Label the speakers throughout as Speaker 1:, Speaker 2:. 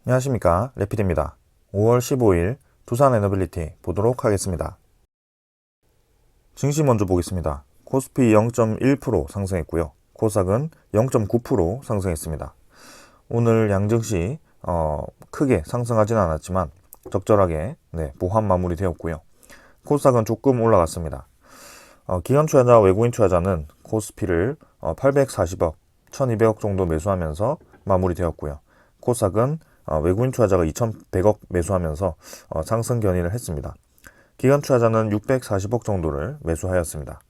Speaker 1: 안녕하십니까, 레피드입니다. 5월 15일 두산 에너빌리티 보도록 하겠습니다. 증시 먼저 보겠습니다. 코스피 0.1% 상승했고요. 코스닥은 0.9% 상승했습니다. 오늘 양증시 크게 상승하지는 않았지만 적절하게 보합 마무리되었고요. 코스닥은 조금 올라갔습니다. 기관 투자자, 외국인 투자자는 코스피를 840억, 1200억 정도 매수하면서 마무리되었고요. 코스닥은 외국인 투자자가 2100억 매수하면서 상승 견인을 했습니다. 기관 투자자는 640억 정도를 매수하였습니다.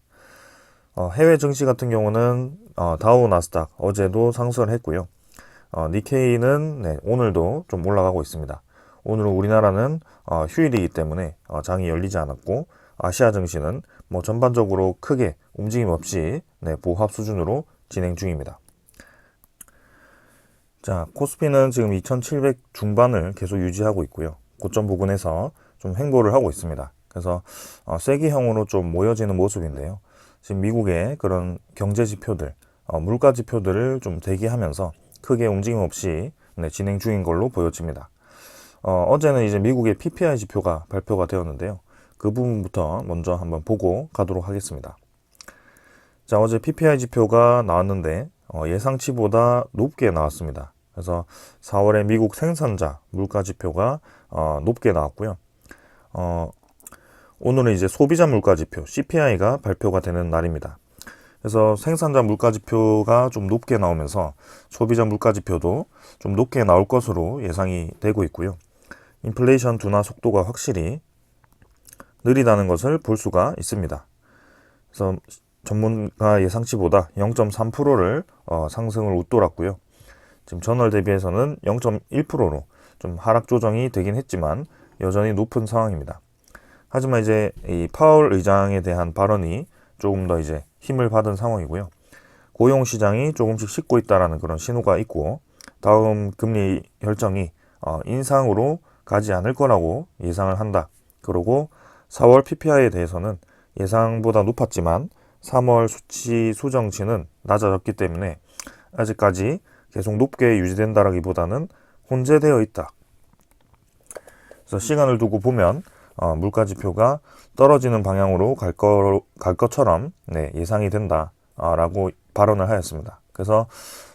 Speaker 1: 해외 증시 같은 경우는 다우, 나스닥 어제도 상승을 했고요. 니케이는 오늘도 좀 올라가고 있습니다. 오늘은 우리나라는 휴일이기 때문에 장이 열리지 않았고, 아시아 증시는 전반적으로 크게 움직임 없이 보합 수준으로 진행 중입니다. 자, 코스피는 지금 2700 중반을 계속 유지하고 있고요. 고점 부근에서 좀 횡보를 하고 있습니다. 그래서 세기형으로 좀 모여지는 모습인데요. 지금 미국의 그런 경제 지표들, 물가 지표들을 좀 대기하면서 크게 움직임 없이 진행 중인 걸로 보여집니다. 어제는 이제 미국의 PPI 지표가 발표가 되었는데요. 그 부분부터 먼저 한번 보고 가도록 하겠습니다. 자, 어제 PPI 지표가 나왔는데 예상치보다 높게 나왔습니다. 그래서 4월에 미국 생산자 물가 지표가 높게 나왔고요. 오늘은 이제 소비자 물가 지표 CPI가 발표가 되는 날입니다. 그래서 생산자 물가 지표가 좀 높게 나오면서 소비자 물가 지표도 좀 높게 나올 것으로 예상이 되고 있고요. 인플레이션 둔화 속도가 확실히 느리다는 것을 볼 수가 있습니다. 그래서 전문가 예상치보다 0.3%를 상승을 웃돌았고요. 지금 전월 대비해서는 0.1%로 좀 하락 조정이 되긴 했지만 여전히 높은 상황입니다. 하지만 이제 이 파월 의장에 대한 발언이 조금 더 이제 힘을 받은 상황이고요. 고용 시장이 조금씩 식고 있다라는 그런 신호가 있고, 다음 금리 결정이 인상으로 가지 않을 거라고 예상을 한다. 그리고 4월 PPI에 대해서는 예상보다 높았지만 3월 수치 수정치는 낮아졌기 때문에 아직까지 계속 높게 유지된다라기보다는 혼재되어 있다. 그래서 시간을 두고 보면 물가 지표가 떨어지는 방향으로 갈 것처럼 예상이 된다라고 발언을 하였습니다. 그래서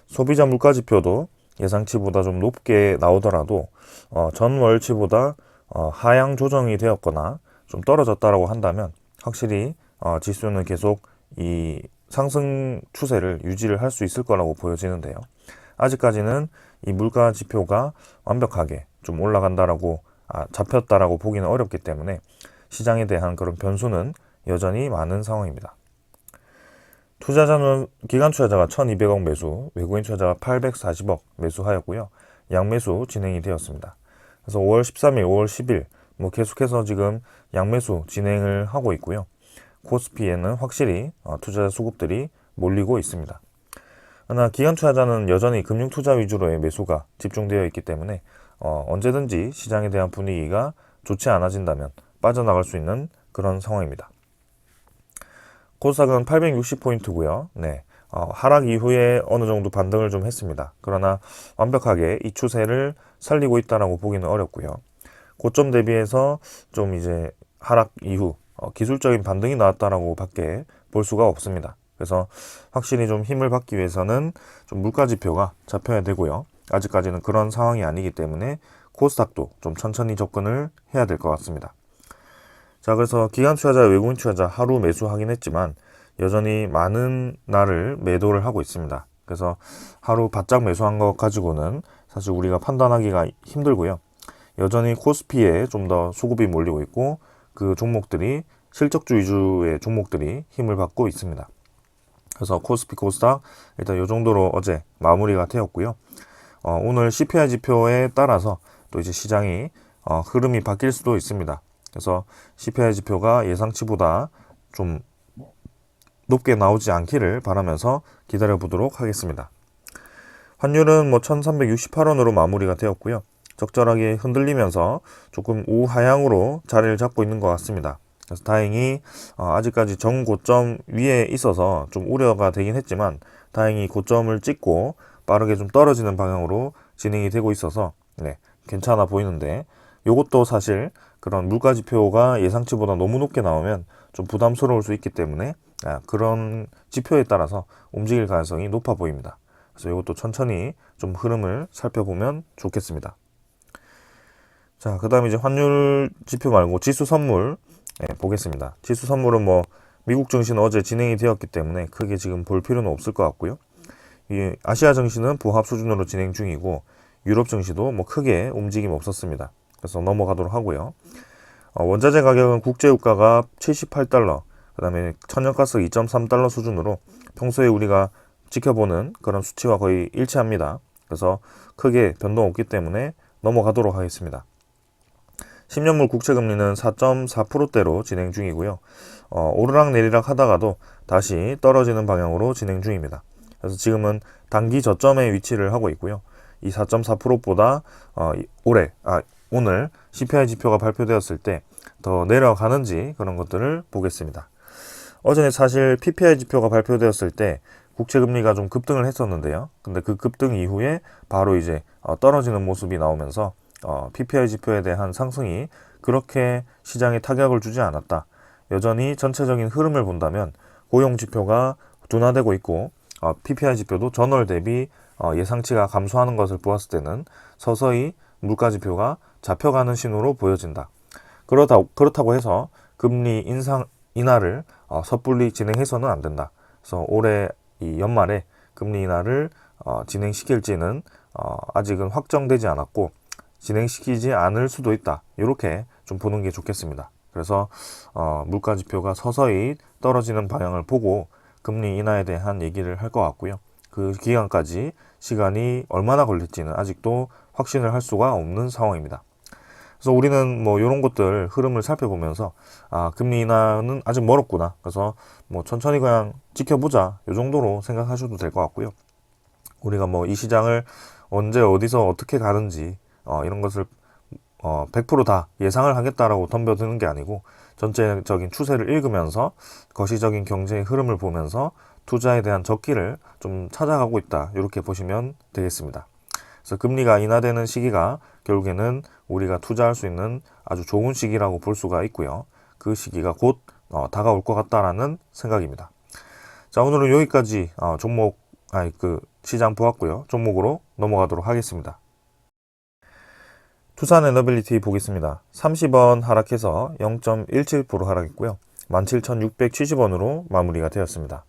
Speaker 1: 소비자 물가 지표도 예상치보다 좀 높게 나오더라도 전월치보다 하향 조정이 되었거나 좀 떨어졌다라고 한다면 확실히 지수는 계속 이 상승 추세를 유지를 할 수 있을 거라고 보여지는데요. 아직까지는 이 물가 지표가 완벽하게 좀 올라간다라고 잡혔다라고 보기는 어렵기 때문에 시장에 대한 그런 변수는 여전히 많은 상황입니다. 투자자는 기관 투자자가 1200억 매수, 외국인 투자자가 840억 매수하였고요. 양매수 진행이 되었습니다. 그래서 5월 13일, 5월 10일 계속해서 지금 양매수 진행을 하고 있고요. 코스피에는 확실히 투자자 수급들이 몰리고 있습니다. 그러나 기관 투자자는 여전히 금융 투자 위주로의 매수가 집중되어 있기 때문에 언제든지 시장에 대한 분위기가 좋지 않아진다면 빠져나갈 수 있는 그런 상황입니다. 코스닥은 860포인트고요. 하락 이후에 어느 정도 반등을 좀 했습니다. 그러나 완벽하게 이 추세를 살리고 있다라고 보기는 어렵고요. 고점 대비해서 좀 이제 하락 이후 기술적인 반등이 나왔다라고 밖에 볼 수가 없습니다. 그래서 확실히 좀 힘을 받기 위해서는 좀 물가 지표가 잡혀야 되고요. 아직까지는 그런 상황이 아니기 때문에 코스닥도 좀 천천히 접근을 해야 될 것 같습니다. 자, 그래서 기관 투자자, 외국인 투자자 하루 매수하긴 했지만 여전히 많은 날을 매도를 하고 있습니다. 그래서 하루 바짝 매수한 것 가지고는 사실 우리가 판단하기가 힘들고요. 여전히 코스피에 좀 더 수급이 몰리고 있고, 그 종목들이 실적주 위주의 종목들이 힘을 받고 있습니다. 그래서 코스피, 코스닥 일단 이 정도로 어제 마무리가 되었고요. 오늘 CPI 지표에 따라서 또 이제 시장이 흐름이 바뀔 수도 있습니다. 그래서 CPI 지표가 예상치보다 좀 높게 나오지 않기를 바라면서 기다려 보도록 하겠습니다. 환율은 1368원으로 마무리가 되었고요. 적절하게 흔들리면서 조금 우하향으로 자리를 잡고 있는 것 같습니다. 그래서 다행히 아직까지 정고점 위에 있어서 좀 우려가 되긴 했지만 다행히 고점을 찍고 빠르게 좀 떨어지는 방향으로 진행이 되고 있어서 괜찮아 보이는데 요것도 사실 그런 물가지표가 예상치보다 너무 높게 나오면 좀 부담스러울 수 있기 때문에 그런 지표에 따라서 움직일 가능성이 높아 보입니다. 그래서 이것도 천천히 좀 흐름을 살펴보면 좋겠습니다. 자, 그 다음에 이제 환율 지표 말고 지수 선물 보겠습니다. 지수 선물은 뭐 미국 증시는 어제 진행이 되었기 때문에 크게 지금 볼 필요는 없을 것 같고요. 이 아시아 증시는 보합 수준으로 진행 중이고 유럽 증시도 뭐 크게 움직임 없었습니다. 그래서 넘어가도록 하고요. 원자재 가격은 국제유가가 78달러, 그 다음에 천연가스 2.3달러 수준으로 평소에 우리가 지켜보는 그런 수치와 거의 일치합니다. 그래서 크게 변동 없기 때문에 넘어가도록 하겠습니다. 10년물 국채금리는 4.4%대로 진행 중이고요. 오르락 내리락 하다가도 다시 떨어지는 방향으로 진행 중입니다. 그래서 지금은 단기 저점에 위치를 하고 있고요. 이 4.4%보다 오늘 CPI 지표가 발표되었을 때 더 내려가는지 그런 것들을 보겠습니다. 어제 사실 PPI 지표가 발표되었을 때 국채금리가 좀 급등을 했었는데요. 근데 그 급등 이후에 바로 이제 떨어지는 모습이 나오면서 PPI 지표에 대한 상승이 그렇게 시장에 타격을 주지 않았다. 여전히 전체적인 흐름을 본다면 고용 지표가 둔화되고 있고 PPI 지표도 전월 대비 예상치가 감소하는 것을 보았을 때는 서서히 물가 지표가 잡혀가는 신호로 보여진다. 그렇다고 해서 금리 인하를 섣불리 진행해서는 안 된다. 그래서 올해 이 연말에 금리 인하를 진행시킬지는 아직은 확정되지 않았고 진행시키지 않을 수도 있다. 이렇게 좀 보는 게 좋겠습니다. 그래서 물가 지표가 서서히 떨어지는 방향을 보고 금리 인하에 대한 얘기를 할 것 같고요. 그 기간까지 시간이 얼마나 걸릴지는 아직도 확신을 할 수가 없는 상황입니다. 그래서 우리는 뭐 이런 것들 흐름을 살펴보면서 금리 인하는 아직 멀었구나. 그래서 뭐 천천히 그냥 지켜보자. 이 정도로 생각하셔도 될 것 같고요. 우리가 뭐 이 시장을 언제 어디서 어떻게 가는지 이런 것을 100%다 예상을 하겠다라고 덤벼드는 게 아니고 전체적인 추세를 읽으면서 거시적인 경제의 흐름을 보면서 투자에 대한 적기를 좀 찾아가고 있다. 이렇게 보시면 되겠습니다. 그래서 금리가 인하되는 시기가 결국에는 우리가 투자할 수 있는 아주 좋은 시기라고 볼 수가 있고요. 그 시기가 곧 다가올 것 같다라는 생각입니다. 자, 오늘은 여기까지 시장 보았고요. 종목으로 넘어가도록 하겠습니다. 투산에너빌리티 보겠습니다. 30원 하락해서 0.17% 하락했고요. 17,670원으로 마무리가 되었습니다.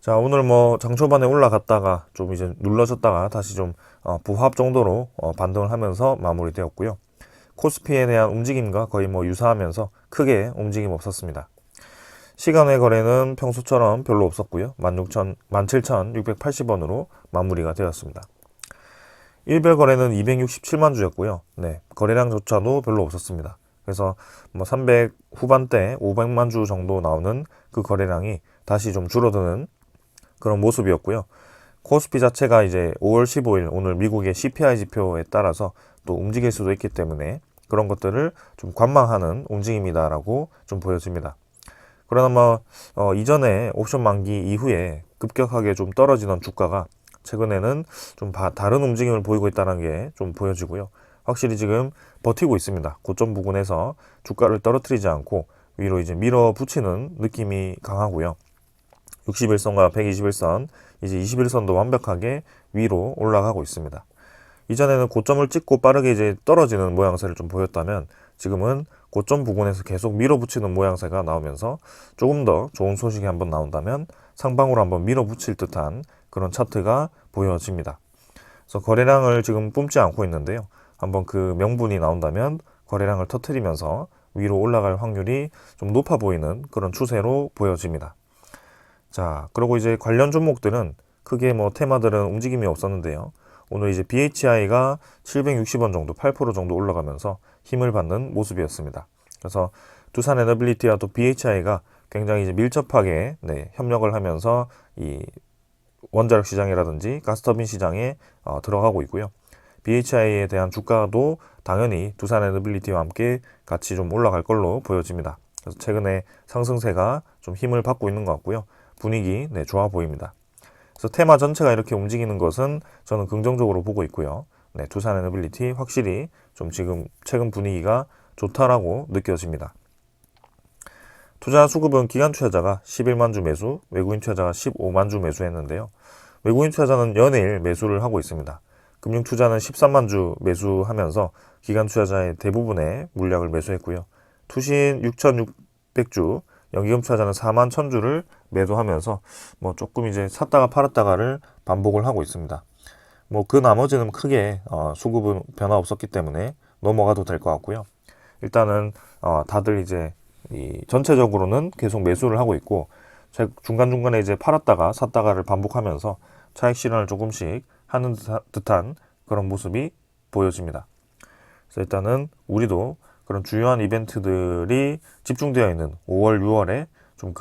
Speaker 1: 자, 오늘 뭐 장 초반에 올라갔다가 좀 이제 눌러졌다가 다시 좀 부합 정도로 반등을 하면서 마무리되었고요. 코스피에 대한 움직임과 거의 뭐 유사하면서 크게 움직임 없었습니다. 시간외 거래는 평소처럼 별로 없었고요. 17,680원으로 마무리가 되었습니다. 일별 거래는 267만 주였고요. 네, 거래량조차도 별로 없었습니다. 그래서 뭐 300 후반대 500만 주 정도 나오는 그 거래량이 다시 좀 줄어드는 그런 모습이었고요. 코스피 자체가 이제 5월 15일 오늘 미국의 CPI 지표에 따라서 또 움직일 수도 있기 때문에 그런 것들을 좀 관망하는 움직임이다라고 좀 보여집니다. 그러나 뭐 이전에 옵션 만기 이후에 급격하게 좀 떨어지던 주가가 최근에는 좀 다른 움직임을 보이고 있다는 게 좀 보여지고요. 확실히 지금 버티고 있습니다. 고점 부근에서 주가를 떨어뜨리지 않고 위로 이제 밀어붙이는 느낌이 강하고요. 61선과 121선, 이제 21선도 완벽하게 위로 올라가고 있습니다. 이전에는 고점을 찍고 빠르게 이제 떨어지는 모양새를 좀 보였다면 지금은 고점 부근에서 계속 밀어붙이는 모양새가 나오면서 조금 더 좋은 소식이 한번 나온다면 상방으로 한번 밀어붙일 듯한 그런 차트가 보여집니다. 그래서 거래량을 지금 뿜지 않고 있는데요. 한번 그 명분이 나온다면 거래량을 터뜨리면서 위로 올라갈 확률이 좀 높아 보이는 그런 추세로 보여집니다. 자, 그리고 이제 관련 종목들은 크게 뭐 테마들은 움직임이 없었는데요. 오늘 이제 BHI가 760원 정도, 8% 정도 올라가면서 힘을 받는 모습이었습니다. 그래서 두산에너빌리티와 또 BHI가 굉장히 이제 밀접하게 협력을 하면서 이 원자력 시장이라든지 가스터빈 시장에 들어가고 있고요. BHI에 대한 주가도 당연히 두산에너빌리티와 함께 같이 좀 올라갈 걸로 보여집니다. 그래서 최근에 상승세가 좀 힘을 받고 있는 것 같고요. 분위기 좋아 보입니다. 그래서 테마 전체가 이렇게 움직이는 것은 저는 긍정적으로 보고 있고요. 네, 두산 에너빌리티 확실히 좀 지금 최근 분위기가 좋다라고 느껴집니다. 투자 수급은 기관 투자자가 11만 주 매수, 외국인 투자자가 15만 주 매수했는데요. 외국인 투자자는 연일 매수를 하고 있습니다. 금융 투자는 13만 주 매수하면서 기관 투자자의 대부분의 물량을 매수했고요. 투신 6,600주, 연기금 투자자는 4만 1,000주를 매도하면서 뭐 조금 이제 샀다가 팔았다가를 반복을 하고 있습니다. 뭐 그 나머지는 크게 수급은 변화 없었기 때문에 넘어가도 될 것 같고요. 일단은 다들 이제 전체적으로는 계속 매수를 하고 있고 중간중간에 이제 팔았다가 샀다가를 반복하면서 차익 실현을 조금씩 하는 듯한 그런 모습이 보여집니다. 그래서 일단은 우리도 그런 주요한 이벤트들이 집중되어 있는 5월, 6월에 좀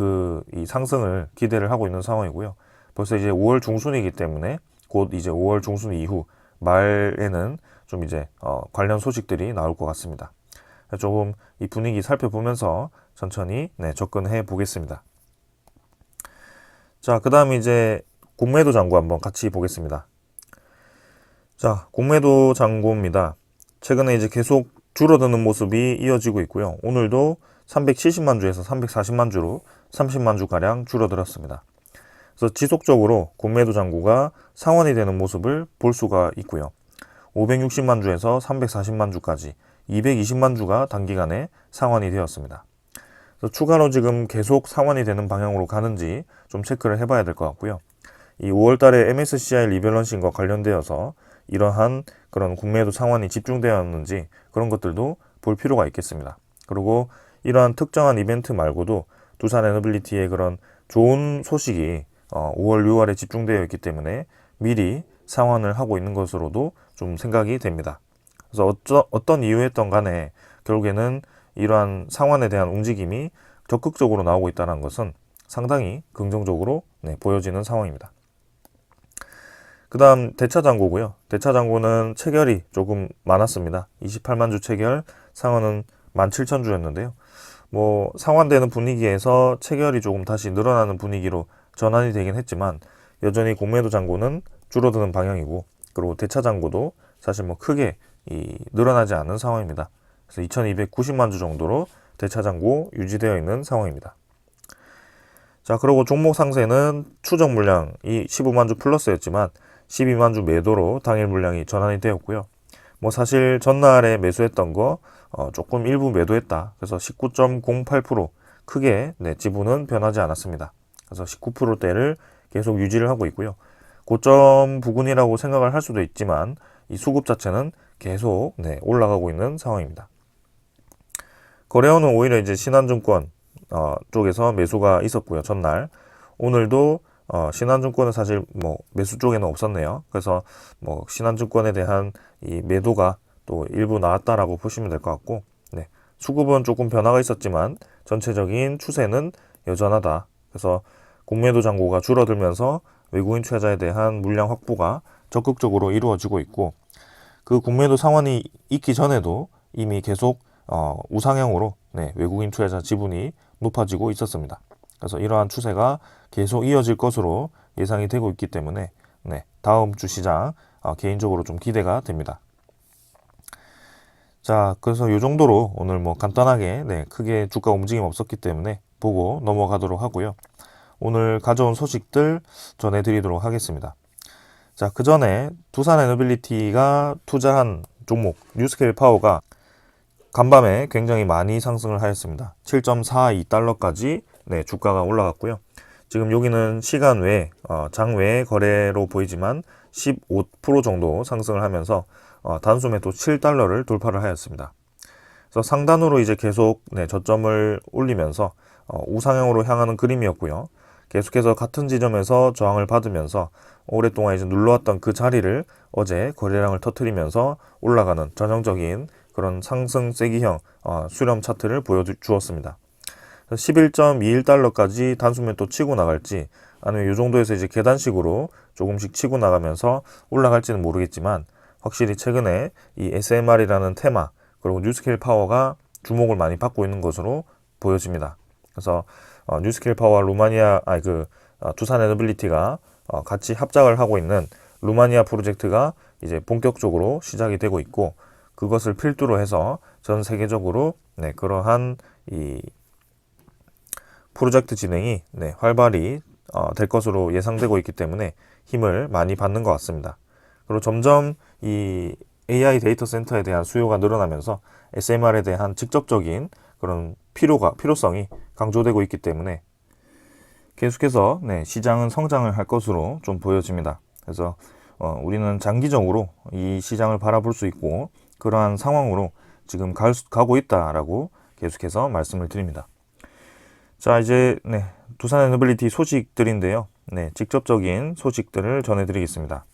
Speaker 1: 이 상승을 기대를 하고 있는 상황이고요. 벌써 이제 5월 중순이기 때문에 곧 이제 5월 중순 이후 말에는 좀 이제 관련 소식들이 나올 것 같습니다. 조금 이 분위기 살펴보면서 천천히 접근해 보겠습니다. 자, 그 다음 이제 공매도 잔고 한번 같이 보겠습니다. 자, 공매도 잔고입니다. 최근에 이제 계속 줄어드는 모습이 이어지고 있고요. 오늘도 370만 주에서 340만 주로 30만 주가량 줄어들었습니다. 그래서 지속적으로 공매도 잔고가 상환이 되는 모습을 볼 수가 있고요. 560만 주에서 340만 주까지 220만 주가 단기간에 상환이 되었습니다. 그래서 추가로 지금 계속 상환이 되는 방향으로 가는지 좀 체크를 해봐야 될 것 같고요. 이 5월달에 MSCI 리밸런싱과 관련되어서 이러한 그런 공매도 상환이 집중되었는지 그런 것들도 볼 필요가 있겠습니다. 그리고 이러한 특정한 이벤트 말고도 두산 에너빌리티의 그런 좋은 소식이 5월, 6월에 집중되어 있기 때문에 미리 상환을 하고 있는 것으로도 좀 생각이 됩니다. 그래서 어떤 이유였던 간에 결국에는 이러한 상환에 대한 움직임이 적극적으로 나오고 있다는 것은 상당히 긍정적으로 보여지는 상황입니다. 그 다음 대차잔고고요. 대차잔고는 체결이 조금 많았습니다. 28만 주 체결, 상환은 17,000주였는데요. 뭐 상환되는 분위기에서 체결이 조금 다시 늘어나는 분위기로 전환이 되긴 했지만 여전히 공매도 잔고는 줄어드는 방향이고, 그리고 대차잔고도 사실 뭐 크게 늘어나지 않는 상황입니다. 그래서 2,290만 주 정도로 대차잔고 유지되어 있는 상황입니다. 자, 그리고 종목 상세는 추정 물량이 15만 주 플러스였지만 12만 주 매도로 당일 물량이 전환이 되었고요. 뭐 사실 전날에 매수했던 거 조금 일부 매도했다. 그래서 19.08% 크게 지분은 변하지 않았습니다. 그래서 19%대를 계속 유지를 하고 있고요. 고점 부근이라고 생각을 할 수도 있지만 이 수급 자체는 계속 올라가고 있는 상황입니다. 거래원은 오히려 이제 신한증권 쪽에서 매수가 있었고요. 전날 오늘도 신한증권은 사실 뭐 매수 쪽에는 없었네요. 그래서 뭐 신한증권에 대한 이 매도가 또 일부 나왔다라고 보시면 될 것 같고, 수급은 조금 변화가 있었지만 전체적인 추세는 여전하다. 그래서 공매도 잔고가 줄어들면서 외국인 투자자에 대한 물량 확보가 적극적으로 이루어지고 있고, 그 공매도 상환이 있기 전에도 이미 계속 우상향으로 외국인 투자자 지분이 높아지고 있었습니다. 그래서 이러한 추세가 계속 이어질 것으로 예상이 되고 있기 때문에 다음 주 시장 개인적으로 좀 기대가 됩니다. 자, 그래서 이 정도로 오늘 뭐 간단하게 크게 주가 움직임 없었기 때문에 보고 넘어가도록 하고요. 오늘 가져온 소식들 전해드리도록 하겠습니다. 자, 그 전에 두산 에너빌리티가 투자한 종목 뉴스케일 파워가 간밤에 굉장히 많이 상승을 하였습니다. 7.42달러까지 주가가 올라갔고요. 지금 여기는 시간 외, 장 외의 거래로 보이지만 15% 정도 상승을 하면서 단숨에 또 7달러를 돌파를 하였습니다. 그래서 상단으로 이제 계속 저점을 올리면서 우상향으로 향하는 그림이었고요. 계속해서 같은 지점에서 저항을 받으면서 오랫동안 이제 눌러왔던 그 자리를 어제 거래량을 터뜨리면서 올라가는 전형적인 그런 상승 세기형 수렴 차트를 보여주었습니다. 11.21달러까지 단숨에 또 치고 나갈지, 아니면 이 정도에서 이제 계단식으로 조금씩 치고 나가면서 올라갈지는 모르겠지만, 확실히 최근에 이 SMR이라는 테마 그리고 뉴스케일 파워가 주목을 많이 받고 있는 것으로 보여집니다. 그래서 뉴스케일 파워와 두산 에너빌리티가 같이 합작을 하고 있는 루마니아 프로젝트가 이제 본격적으로 시작이 되고 있고, 그것을 필두로 해서 전 세계적으로 그러한 이 프로젝트 진행이 활발히 될 것으로 예상되고 있기 때문에 힘을 많이 받는 것 같습니다. 그리고 점점 이 AI 데이터 센터에 대한 수요가 늘어나면서 SMR에 대한 직접적인 그런 필요성이 강조되고 있기 때문에 계속해서 시장은 성장을 할 것으로 좀 보여집니다. 그래서 우리는 장기적으로 이 시장을 바라볼 수 있고, 그러한 상황으로 지금 가고 있다라고 계속해서 말씀을 드립니다. 자, 이제 두산 에너빌리티 소식들인데요. 직접적인 소식들을 전해드리겠습니다.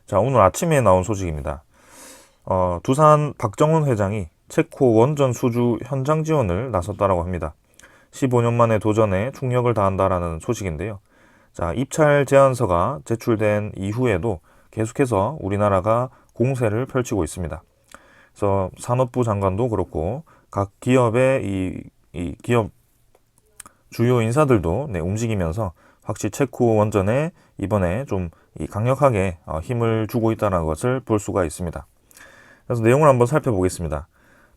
Speaker 1: 자, 오늘 아침에 나온 소식입니다. 두산 박정원 회장이 체코 원전 수주 현장 지원을 나섰다라고 합니다. 15년 만에 도전에 충력을 다한다라는 소식인데요. 자, 입찰 제안서가 제출된 이후에도 계속해서 우리나라가 공세를 펼치고 있습니다. 그래서 산업부 장관도 그렇고 각 기업의 이 기업 주요 인사들도 움직이면서 확실히 체코 원전에 이번에 좀 강력하게 힘을 주고 있다는 것을 볼 수가 있습니다. 그래서 내용을 한번 살펴보겠습니다.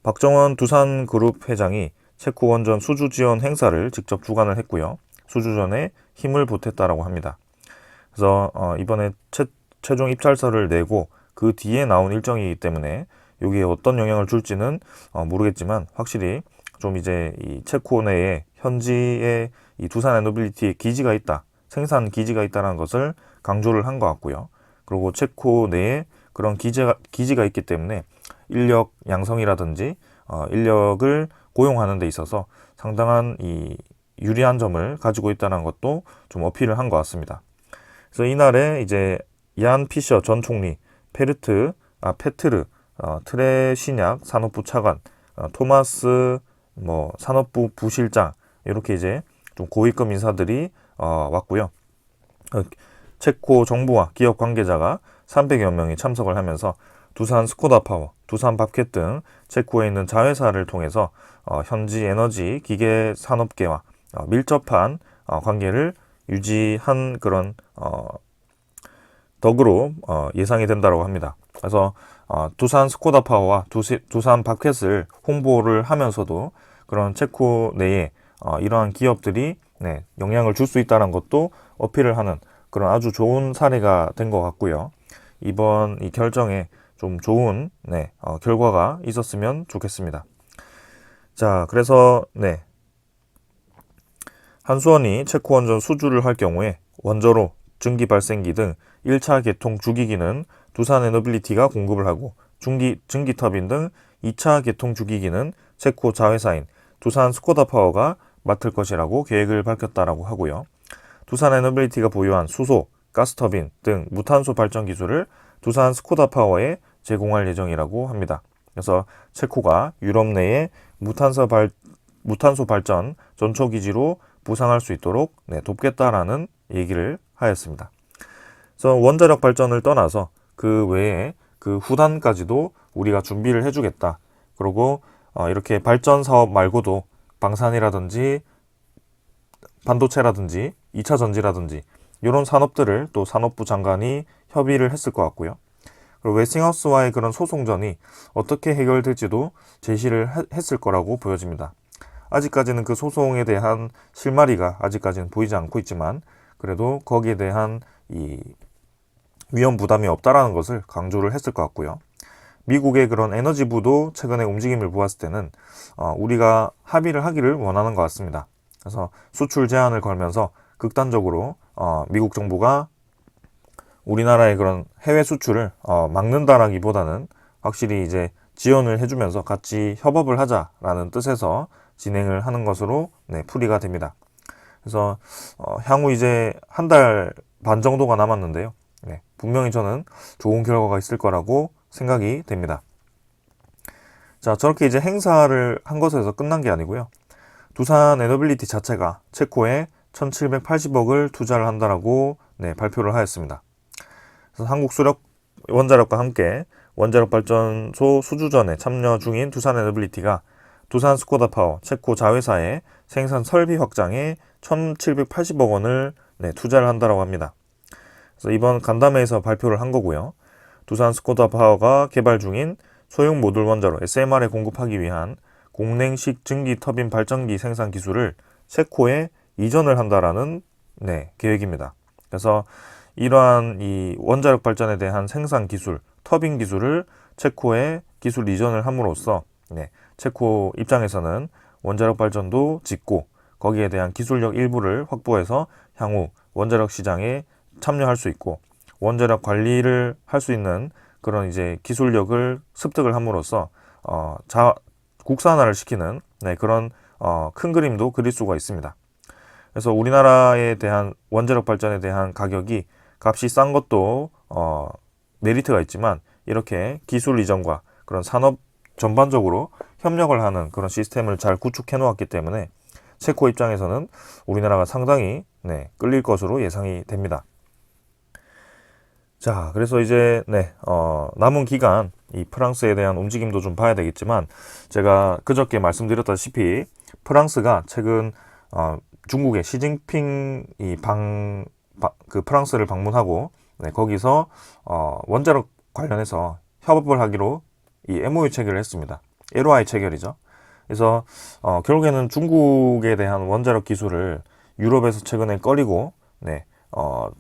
Speaker 1: 박정원 두산그룹 회장이 체코 원전 수주 지원 행사를 직접 주관을 했고요. 수주 전에 힘을 보탰다라고 합니다. 그래서 이번에 최종 입찰서를 내고 그 뒤에 나온 일정이기 때문에 여기에 어떤 영향을 줄지는 모르겠지만, 확실히 좀 이제 이 체코 내에 현지에 이 두산 에너빌리티의 기지가 있다, 생산 기지가 있다는 것을 강조를 한 것 같고요. 그리고 체코 내에 그런 기지가 있기 때문에 인력 양성이라든지 인력을 고용하는 데 있어서 상당한 이 유리한 점을 가지고 있다는 것도 좀 어필을 한 것 같습니다. 그래서 이날에 이제 얀 피셔 전 총리, 페트르 트레시냐 산업부 차관, 토마스 산업부 부실장, 이렇게 이제 좀 고위급 인사들이 왔고요. 체코 정부와 기업 관계자가 300여 명이 참석을 하면서 두산 스코다파워, 두산 밥켓 등 체코에 있는 자회사를 통해서 현지 에너지 기계 산업계와 밀접한 관계를 유지한 그런 덕으로 예상이 된다고 합니다. 그래서 두산 스코다파워와 두산 밥켓을 홍보를 하면서도 그런 체코 내에 이러한 기업들이 영향을 줄 수 있다는 것도 어필을 하는 그런 아주 좋은 사례가 된 것 같고요. 이번 이 결정에 좀 좋은 결과가 있었으면 좋겠습니다. 자, 그래서 한수원이 체코 원전 수주를 할 경우에 원저로, 증기 발생기 등 1차 개통 주기기는 두산 에너빌리티가 공급을 하고, 증기 터빈 등 2차 개통 주기기는 체코 자회사인 두산 스코다파워가 맡을 것이라고 계획을 밝혔다라고 하고요. 두산 에너빌리티가 보유한 수소, 가스터빈 등 무탄소 발전 기술을 두산 스코다파워에 제공할 예정이라고 합니다. 그래서 체코가 유럽 내에 무탄소 발전 전초기지로 부상할 수 있도록 돕겠다라는 얘기를 하였습니다. 그래서 원자력 발전을 떠나서 그 외에 그 후단까지도 우리가 준비를 해주겠다. 그리고 이렇게 발전 사업 말고도 방산이라든지 반도체라든지 2차 전지라든지 이런 산업들을 또 산업부 장관이 협의를 했을 것 같고요. 그리고 웨스팅하우스와의 그런 소송전이 어떻게 해결될지도 제시를 했을 거라고 보여집니다. 아직까지는 그 소송에 대한 실마리가 아직까지는 보이지 않고 있지만, 그래도 거기에 대한 이 위험 부담이 없다라는 것을 강조를 했을 것 같고요. 미국의 그런 에너지부도 최근에 움직임을 보았을 때는 우리가 합의를 하기를 원하는 것 같습니다. 그래서 수출 제한을 걸면서 극단적으로 미국 정부가 우리나라의 그런 해외 수출을 막는다라기보다는 확실히 이제 지원을 해주면서 같이 협업을 하자라는 뜻에서 진행을 하는 것으로 풀이가 됩니다. 그래서 향후 이제 한 달 반 정도가 남았는데요. 분명히 저는 좋은 결과가 있을 거라고 생각이 됩니다. 자, 저렇게 이제 행사를 한 것에서 끝난 게 아니고요. 두산 에너빌리티 자체가 체코에 1,780억을 투자를 한다라고 발표를 하였습니다. 그래서 한국 수력 원자력과 함께 원자력 발전소 수주전에 참여 중인 두산 에너빌리티가 두산 스코다파워 체코 자회사의 생산 설비 확장에 1,780억 원을 투자를 한다라고 합니다. 그래서 이번 간담회에서 발표를 한 거고요. 두산 스코다 파워가 개발 중인 소형 모듈 원자로 SMR에 공급하기 위한 공냉식 증기 터빈 발전기 생산 기술을 체코에 이전을 한다라는 계획입니다. 그래서 이러한 이 원자력 발전에 대한 생산 기술, 터빈 기술을 체코에 기술 이전을 함으로써 체코 입장에서는 원자력 발전도 짓고 거기에 대한 기술력 일부를 확보해서 향후 원자력 시장에 참여할 수 있고 원자력 관리를 할 수 있는 그런 이제 기술력을 습득을 함으로써 국산화를 시키는 그런 큰 그림도 그릴 수가 있습니다. 그래서 우리나라에 대한 원자력 발전에 대한 값이 싼 것도 메리트가 있지만 이렇게 기술 이전과 그런 산업 전반적으로 협력을 하는 그런 시스템을 잘 구축해 놓았기 때문에 체코 입장에서는 우리나라가 상당히 끌릴 것으로 예상이 됩니다. 자, 그래서 이제 남은 기간 이 프랑스에 대한 움직임도 좀 봐야 되겠지만 제가 그저께 말씀드렸다시피 프랑스가 최근 중국의 시진핑 그 프랑스를 방문하고 거기서 원자력 관련해서 협업을 하기로 이 MOU 체결을 했습니다. LOI 체결이죠. 그래서 결국에는 중국에 대한 원자력 기술을 유럽에서 최근에 꺼리고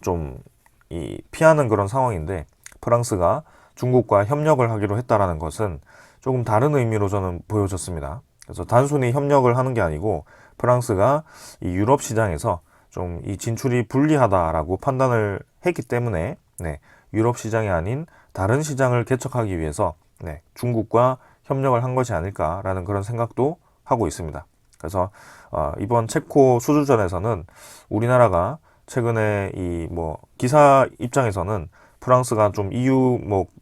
Speaker 1: 좀 피하는 그런 상황인데 프랑스가 중국과 협력을 하기로 했다라는 것은 조금 다른 의미로 저는 보여졌습니다. 그래서 단순히 협력을 하는 게 아니고 프랑스가 이 유럽 시장에서 좀 이 진출이 불리하다라고 판단을 했기 때문에 유럽 시장이 아닌 다른 시장을 개척하기 위해서 중국과 협력을 한 것이 아닐까라는 그런 생각도 하고 있습니다. 그래서 이번 체코 수주전에서는 우리나라가 최근에 기사 입장에서는 프랑스가 좀 EU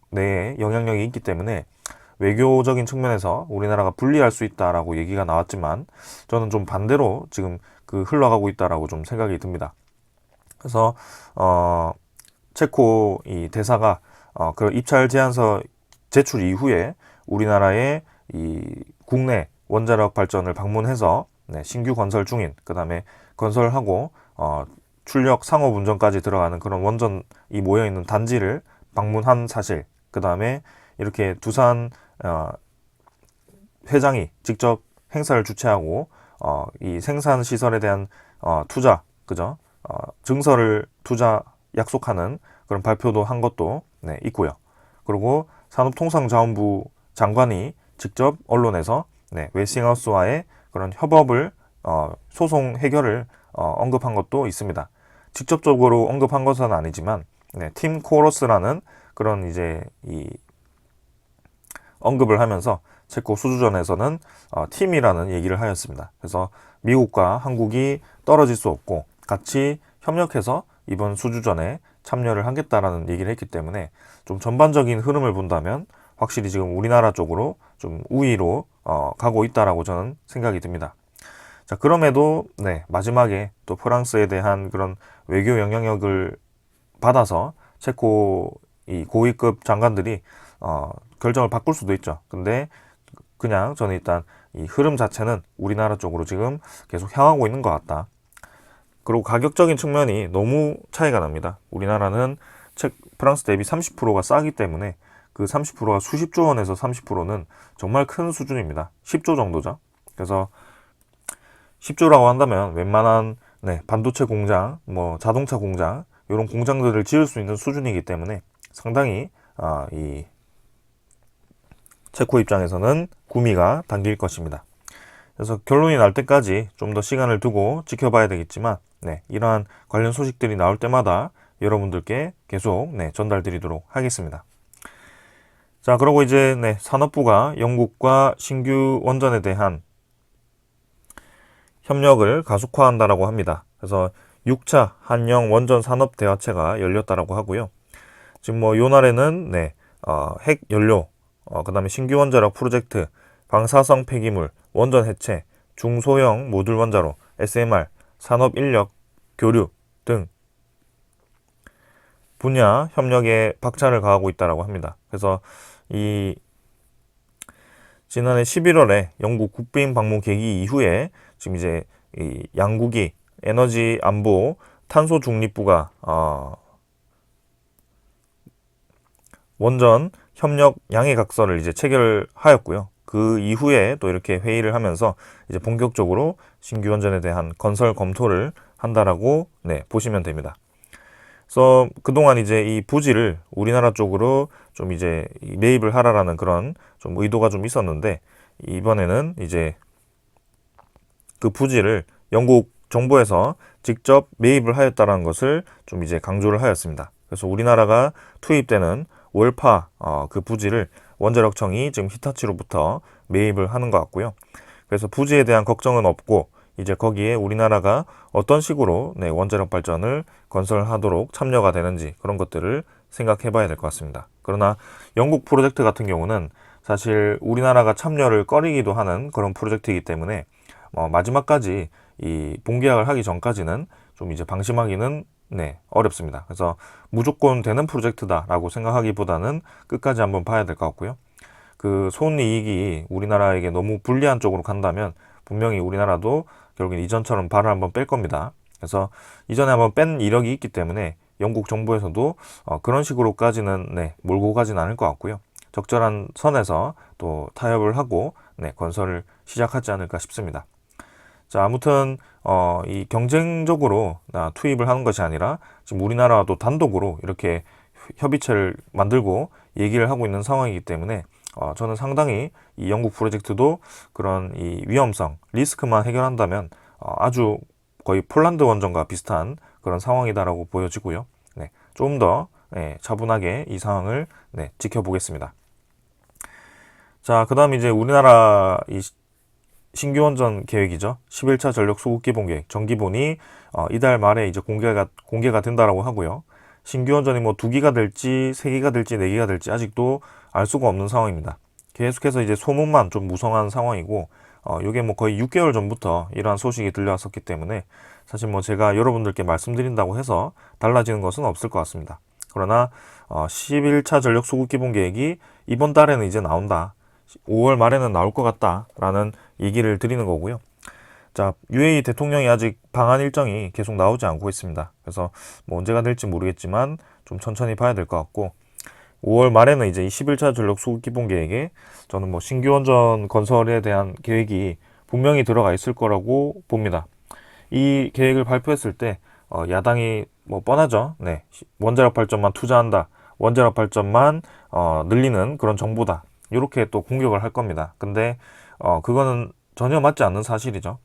Speaker 1: 내에 영향력이 있기 때문에 외교적인 측면에서 우리나라가 불리할 수 있다라고 얘기가 나왔지만 저는 좀 반대로 지금 흘러가고 있다라고 좀 생각이 듭니다. 그래서 체코 이 대사가 그 입찰 제안서 제출 이후에 우리나라의 이 국내 원자력 발전을 방문해서 신규 건설 중인 그다음에 건설하고 출력 상업 운전까지 들어가는 그런 원전이 모여 있는 단지를 방문한 사실, 그다음에 이렇게 두산 회장이 직접 행사를 주최하고 이 생산 시설에 대한 투자, 그죠? 증설을 투자 약속하는 그런 발표도 한 것도 있고요. 그리고 산업통상자원부 장관이 직접 언론에서 웨스팅하우스와의 그런 협업을 소송 해결을 언급한 것도 있습니다. 직접적으로 언급한 것은 아니지만 팀 코러스라는 그런 이제 이 언급을 하면서 체코 수주전에서는 팀이라는 얘기를 하였습니다. 그래서 미국과 한국이 떨어질 수 없고 같이 협력해서 이번 수주전에 참여를 하겠다라는 얘기를 했기 때문에 좀 전반적인 흐름을 본다면 확실히 지금 우리나라 쪽으로 좀 우위로 가고 있다라고 저는 생각이 듭니다. 자, 그럼에도 마지막에 또 프랑스에 대한 그런 외교 영향력을 받아서 체코 이 고위급 장관들이 결정을 바꿀 수도 있죠. 근데 그냥 저는 일단 이 흐름 자체는 우리나라 쪽으로 지금 계속 향하고 있는 것 같다. 그리고 가격적인 측면이 너무 차이가 납니다. 우리나라는 프랑스 대비 30%가 싸기 때문에 그 30%가 수십조 원에서 30%는 정말 큰 수준입니다. 10조 정도죠. 그래서 10조라고 한다면 웬만한 반도체 공장, 자동차 공장 이런 공장들을 지을 수 있는 수준이기 때문에 상당히 이 체코 입장에서는 구미가 당길 것입니다. 그래서 결론이 날 때까지 좀 더 시간을 두고 지켜봐야 되겠지만 이러한 관련 소식들이 나올 때마다 여러분들께 계속 전달드리도록 하겠습니다. 자, 그리고 이제 산업부가 영국과 신규 원전에 대한 협력을 가속화한다라고 합니다. 그래서 6차 한영 원전 산업 대화체가 열렸다라고 하고요. 지금 요 날에는 핵 연료, 그다음에 신규 원자력 프로젝트, 방사성 폐기물, 원전 해체, 중소형 모듈 원자로, SMR, 산업 인력 교류 등 분야 협력에 박차를 가하고 있다라고 합니다. 그래서 이 지난해 11월에 영국 국빈 방문 계기 이후에 지금 이제 이 양국이 에너지 안보 탄소 중립부가 원전 협력 양해각서를 이제 체결하였고요. 그 이후에 또 이렇게 회의를 하면서 이제 본격적으로 신규 원전에 대한 건설 검토를 한다라고 보시면 됩니다. 그래서 그동안 이제 이 부지를 우리나라 쪽으로 좀 이제 매입을 하라라는 그런 좀 의도가 좀 있었는데, 이번에는 이제 그 부지를 영국 정부에서 직접 매입을 하였다는 것을 좀 이제 강조를 하였습니다. 그래서 우리나라가 투입되는 월파 그 부지를 원자력청이 지금 히타치로부터 매입을 하는 것 같고요. 그래서 부지에 대한 걱정은 없고, 이제 거기에 우리나라가 어떤 식으로 원자력 발전을 건설하도록 참여가 되는지 그런 것들을 생각해 봐야 될 것 같습니다. 그러나 영국 프로젝트 같은 경우는 사실 우리나라가 참여를 꺼리기도 하는 그런 프로젝트이기 때문에 마지막까지 이 본계약을 하기 전까지는 좀 이제 방심하기는 어렵습니다. 그래서 무조건 되는 프로젝트다라고 생각하기보다는 끝까지 한번 봐야 될 것 같고요. 그 손이익이 우리나라에게 너무 불리한 쪽으로 간다면 분명히 우리나라도 결국엔 이전처럼 발을 한번 뺄 겁니다. 그래서 이전에 한번 뺀 이력이 있기 때문에 영국 정부에서도 그런 식으로까지는 몰고 가진 않을 것 같고요. 적절한 선에서 또 타협을 하고 건설을 시작하지 않을까 싶습니다. 자, 아무튼 이 경쟁적으로 투입을 하는 것이 아니라 지금 우리나라도 단독으로 이렇게 협의체를 만들고 얘기를 하고 있는 상황이기 때문에 저는 상당히 이 영국 프로젝트도 그런 이 위험성, 리스크만 해결한다면 아주 거의 폴란드 원전과 비슷한 그런 상황이다라고 보여지고요. 좀 더 차분하게 이 상황을 지켜보겠습니다. 자, 그 다음 이제 우리나라 이 신규 원전 계획이죠. 11차 전력 소국기 본계획 정기본이 이달 말에 이제 공개가 된다라고 하고요. 신규 원전이 뭐 2기가 될지 3기가 될지 4기가 될지 아직도 알 수가 없는 상황입니다. 계속해서 이제 소문만 좀 무성한 상황이고, 이게 뭐 거의 6개월 전부터 이러한 소식이 들려왔었기 때문에 사실 뭐 제가 여러분들께 말씀드린다고 해서 달라지는 것은 없을 것 같습니다. 그러나 11차 전력 소국기 본계획이 이번 달에는 이제 나온다. 5월 말에는 나올 것 같다라는 얘기를 드리는 거고요. 자, UAE 대통령이 아직 방한 일정이 계속 나오지 않고 있습니다. 그래서 뭐 언제가 될지 모르겠지만 좀 천천히 봐야 될 것 같고, 5월 말에는 이제 이 11차 전력 소국기 본계획에 저는 뭐 신규 원전 건설에 대한 계획이 분명히 들어가 있을 거라고 봅니다. 이 계획을 발표했을 때 야당이 뭐 뻔하죠. 원자력 발전만 투자한다. 원자력 발전만 늘리는 그런 정부다. 이렇게 또 공격을 할 겁니다. 근데 그거는 전혀 맞지 않는 사실이죠.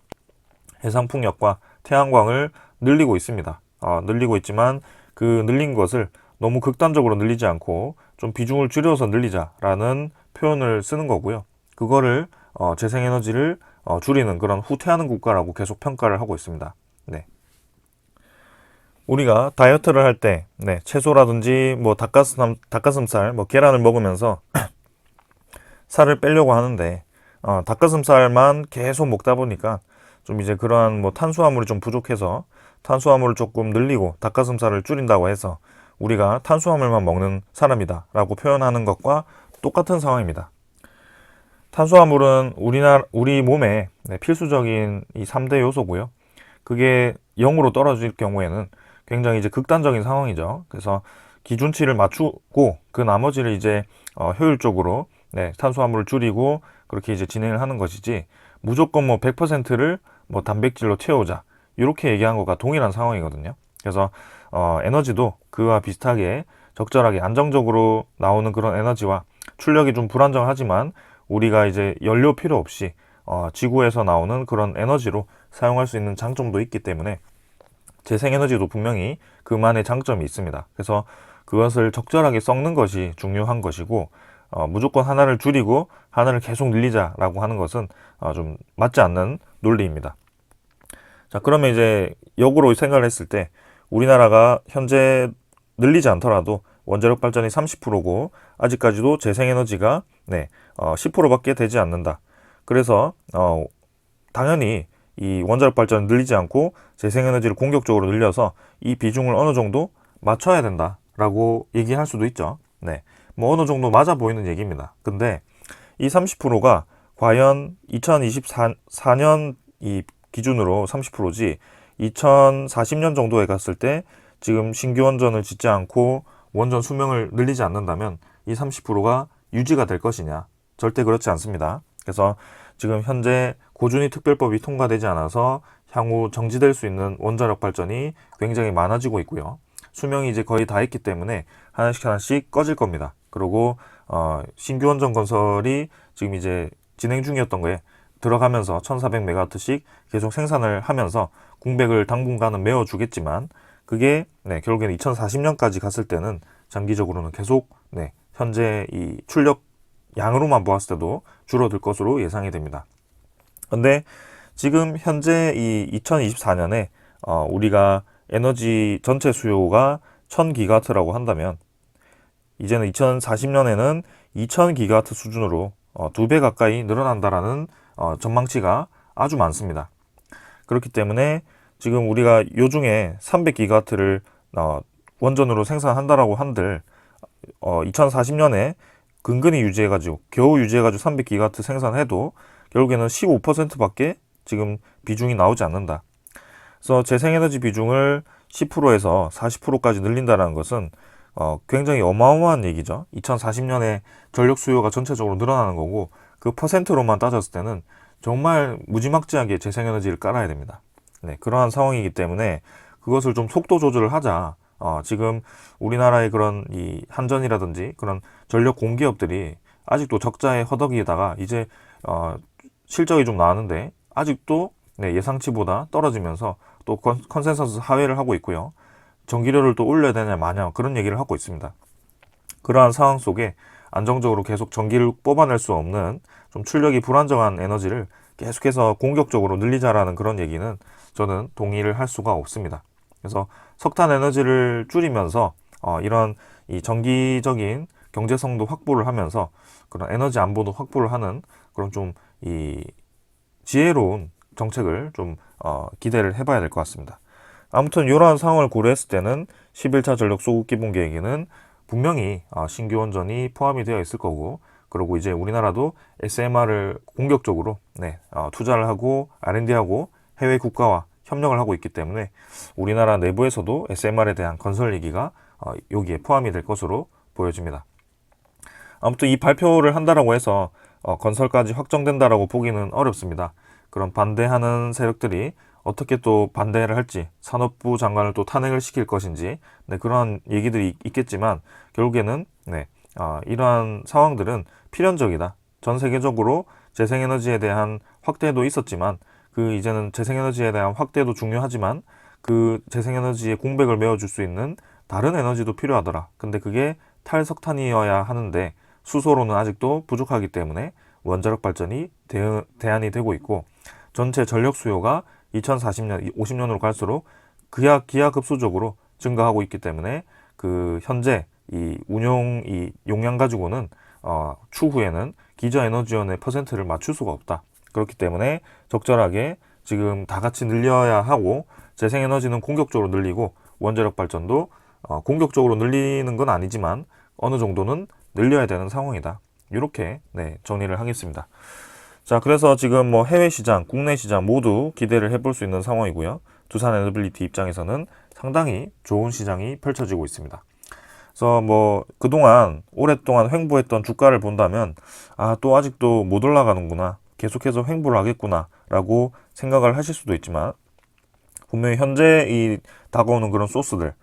Speaker 1: 해상풍력과 태양광을 늘리고 있습니다. 늘리고 있지만 그 늘린 것을 너무 극단적으로 늘리지 않고 좀 비중을 줄여서 늘리자라는 표현을 쓰는 거고요. 그거를 재생에너지를 줄이는 그런 후퇴하는 국가라고 계속 평가를 하고 있습니다. 우리가 다이어트를 할 때 채소라든지 뭐 닭가슴살, 뭐 계란을 먹으면서 살을 빼려고 하는데 닭가슴살만 계속 먹다 보니까 좀 이제 그러한 뭐 탄수화물이 좀 부족해서 탄수화물을 조금 늘리고 닭가슴살을 줄인다고 해서 우리가 탄수화물만 먹는 사람이다 라고 표현하는 것과 똑같은 상황입니다. 탄수화물은 우리 몸에 필수적인 이 3대 요소고요. 그게 0으로 떨어질 경우에는 굉장히 이제 극단적인 상황이죠. 그래서 기준치를 맞추고 그 나머지를 이제 효율적으로 탄수화물을 줄이고 그렇게 이제 진행을 하는 것이지, 무조건 뭐 100%를 뭐 단백질로 채우자 이렇게 얘기한 것과 동일한 상황이거든요. 그래서 에너지도 그와 비슷하게 적절하게 안정적으로 나오는 그런 에너지와 출력이 좀 불안정하지만 우리가 이제 연료 필요 없이 지구에서 나오는 그런 에너지로 사용할 수 있는 장점도 있기 때문에 재생에너지도 분명히 그만의 장점이 있습니다. 그래서 그것을 적절하게 섞는 것이 중요한 것이고, 무조건 하나를 줄이고 하나를 계속 늘리자라고 하는 것은 좀 맞지 않는 논리입니다. 자, 그러면 이제 역으로 생각을 했을 때 우리나라가 현재 늘리지 않더라도 원자력 발전이 30%고 아직까지도 재생에너지가 10%밖에 되지 않는다. 그래서 당연히 이 원자력 발전을 늘리지 않고 재생에너지를 공격적으로 늘려서 이 비중을 어느 정도 맞춰야 된다라고 얘기할 수도 있죠. 뭐 어느 정도 맞아 보이는 얘기입니다. 근데 이 30%가 과연 2024년 이 기준으로 30%지 2040년 정도에 갔을 때 지금 신규 원전을 짓지 않고 원전 수명을 늘리지 않는다면 이 30%가 유지가 될 것이냐? 절대 그렇지 않습니다. 그래서 지금 현재 고준위 특별법이 통과되지 않아서 향후 정지될 수 있는 원자력 발전이 굉장히 많아지고 있고요. 수명이 이제 거의 다 있기 때문에 하나씩 꺼질 겁니다. 그리고 신규 원전 건설이 지금 이제 진행 중이었던 거에 들어가면서 1400메가와트씩 계속 생산을 하면서 공백을 당분간은 메워주겠지만 그게 결국에는 2040년까지 갔을 때는 장기적으로는 계속 현재 이 출력 양으로만 보았을 때도 줄어들 것으로 예상이 됩니다. 근데 지금 현재 이 2024년에 우리가 에너지 전체 수요가 1000기가와트라고 한다면 이제는 2040년에는 2000기가와트 수준으로 2배 가까이 늘어난다라는 전망치가 아주 많습니다. 그렇기 때문에 지금 우리가 요중에 300기가와트를 원전으로 생산한다라고 한들 2040년에 근근히 유지해가지고 겨우 유지해가지고 300기가와트 생산해도 결국에는 15%밖에 지금 비중이 나오지 않는다. 그래서 재생에너지 비중을 10%에서 40%까지 늘린다는 것은 굉장히 어마어마한 얘기죠. 2040년에 전력 수요가 전체적으로 늘어나는 거고 그 퍼센트로만 따졌을 때는 정말 무지막지하게 재생에너지를 깔아야 됩니다. 그러한 상황이기 때문에 그것을 좀 속도 조절을 하자. 지금 우리나라의 그런 이 한전이라든지 그런 전력 공기업들이 아직도 적자의 허덕이에다가 이제 실적이 좀 나왔는데 아직도 예상치보다 떨어지면서 또 컨센서스 하회를 하고 있고요. 전기료를 또 올려야 되냐 마냐 그런 얘기를 하고 있습니다. 그러한 상황 속에 안정적으로 계속 전기를 뽑아낼 수 없는 좀 출력이 불안정한 에너지를 계속해서 공격적으로 늘리자라는 그런 얘기는 저는 동의를 할 수가 없습니다. 그래서 석탄 에너지를 줄이면서 이런 이 정기적인 경제성도 확보를 하면서 그런 에너지 안보도 확보를 하는 그런 좀 이 지혜로운 정책을 좀 기대를 해봐야 될 것 같습니다. 아무튼 이러한 상황을 고려했을 때는 11차 전력 소급 기본 계획에는 분명히 신규 원전이 포함이 되어 있을 거고, 그리고 이제 우리나라도 SMR을 공격적으로 투자를 하고 R&D하고 해외 국가와 협력을 하고 있기 때문에 우리나라 내부에서도 SMR에 대한 건설 얘기가 여기에 포함이 될 것으로 보여집니다. 아무튼 이 발표를 한다라고 해서 건설까지 확정된다라고 보기는 어렵습니다. 그런 반대하는 세력들이 어떻게 또 반대를 할지, 산업부 장관을 또 탄핵을 시킬 것인지 그러한 얘기들이 있겠지만 결국에는 이러한 상황들은 필연적이다. 전 세계적으로 재생에너지에 대한 확대도 있었지만 그 이제는 재생에너지에 대한 확대도 중요하지만 그 재생에너지의 공백을 메워줄 수 있는 다른 에너지도 필요하더라. 근데 그게 탈석탄이어야 하는데 수소로는 아직도 부족하기 때문에 원자력 발전이 대안이 되고 있고, 전체 전력 수요가 2040년, 50년으로 갈수록 기하급수적으로 증가하고 있기 때문에 그 현재 이 운용 이 용량 가지고는 추후에는 기저에너지원의 퍼센트를 맞출 수가 없다. 그렇기 때문에 적절하게 지금 다 같이 늘려야 하고, 재생에너지는 공격적으로 늘리고 원자력 발전도 공격적으로 늘리는 건 아니지만 어느 정도는 늘려야 되는 상황이다. 이렇게 정리를 하겠습니다. 자, 그래서 지금 뭐 해외 시장, 국내 시장 모두 기대를 해볼 수 있는 상황이고요. 두산 에너빌리티 입장에서는 상당히 좋은 시장이 펼쳐지고 있습니다. 그래서 뭐 그동안 오랫동안 횡보했던 주가를 본다면 또 아직도 못 올라가는구나, 계속해서 횡보를 하겠구나 라고 생각을 하실 수도 있지만 분명히 현재 이 다가오는 그런 소스들,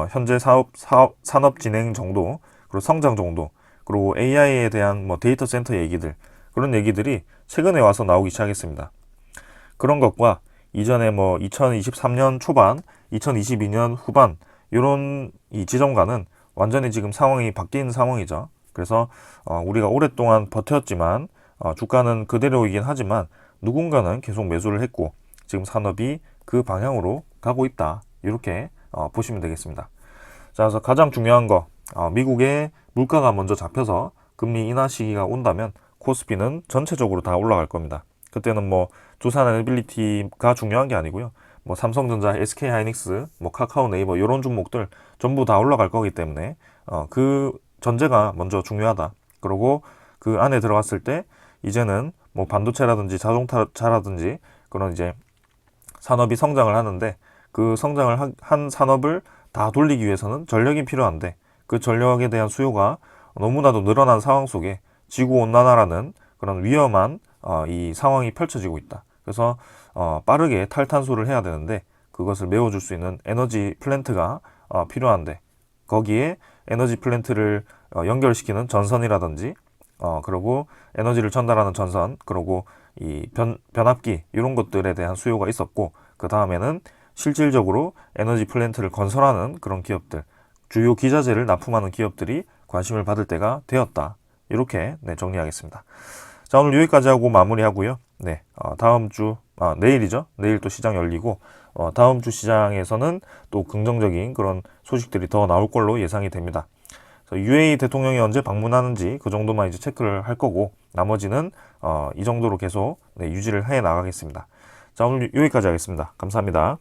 Speaker 1: 현재 산업 진행 정도, 그리고 성장 정도, 그리고 AI에 대한 뭐 데이터 센터 얘기들, 그런 얘기들이 최근에 와서 나오기 시작했습니다. 그런 것과 이전에 뭐 2023년 초반, 2022년 후반 이런 이 지점과는 완전히 지금 상황이 바뀐 상황이죠. 그래서 우리가 오랫동안 버텼지만 주가는 그대로이긴 하지만 누군가는 계속 매수를 했고 지금 산업이 그 방향으로 가고 있다. 이렇게 보시면 되겠습니다. 자, 그래서 가장 중요한 거, 미국의 물가가 먼저 잡혀서 금리 인하 시기가 온다면 코스피는 전체적으로 다 올라갈 겁니다. 그때는 뭐 두산 에너빌리티가 중요한 게 아니고요. 뭐 삼성전자, SK하이닉스, 뭐 카카오, 네이버 이런 종목들 전부 다 올라갈 거기 때문에 그 전제가 먼저 중요하다. 그리고 그 안에 들어갔을 때 이제는 뭐 반도체라든지 자동차라든지 그런 이제 산업이 성장을 하는데 그 성장을 한 산업을 다 돌리기 위해서는 전력이 필요한데 그 전력에 대한 수요가 너무나도 늘어난 상황 속에 지구온난화라는 그런 위험한 이 상황이 펼쳐지고 있다. 그래서 빠르게 탈탄소를 해야 되는데 그것을 메워줄 수 있는 에너지 플랜트가 필요한데 거기에 에너지 플랜트를 연결시키는 전선이라든지 그리고 에너지를 전달하는 전선, 그리고 이 변압기 이런 것들에 대한 수요가 있었고 그 다음에는 실질적으로 에너지 플랜트를 건설하는 그런 기업들, 주요 기자재를 납품하는 기업들이 관심을 받을 때가 되었다. 이렇게 정리하겠습니다. 자, 오늘 여기까지 하고 마무리하고요. 네, 다음 주 내일이죠. 내일 또 시장 열리고 다음 주 시장에서는 또 긍정적인 그런 소식들이 더 나올 걸로 예상이 됩니다. UAE 대통령이 언제 방문하는지 그 정도만 이제 체크를 할 거고 나머지는 이 정도로 계속 유지를 해 나가겠습니다. 자, 오늘 여기까지 하겠습니다. 감사합니다.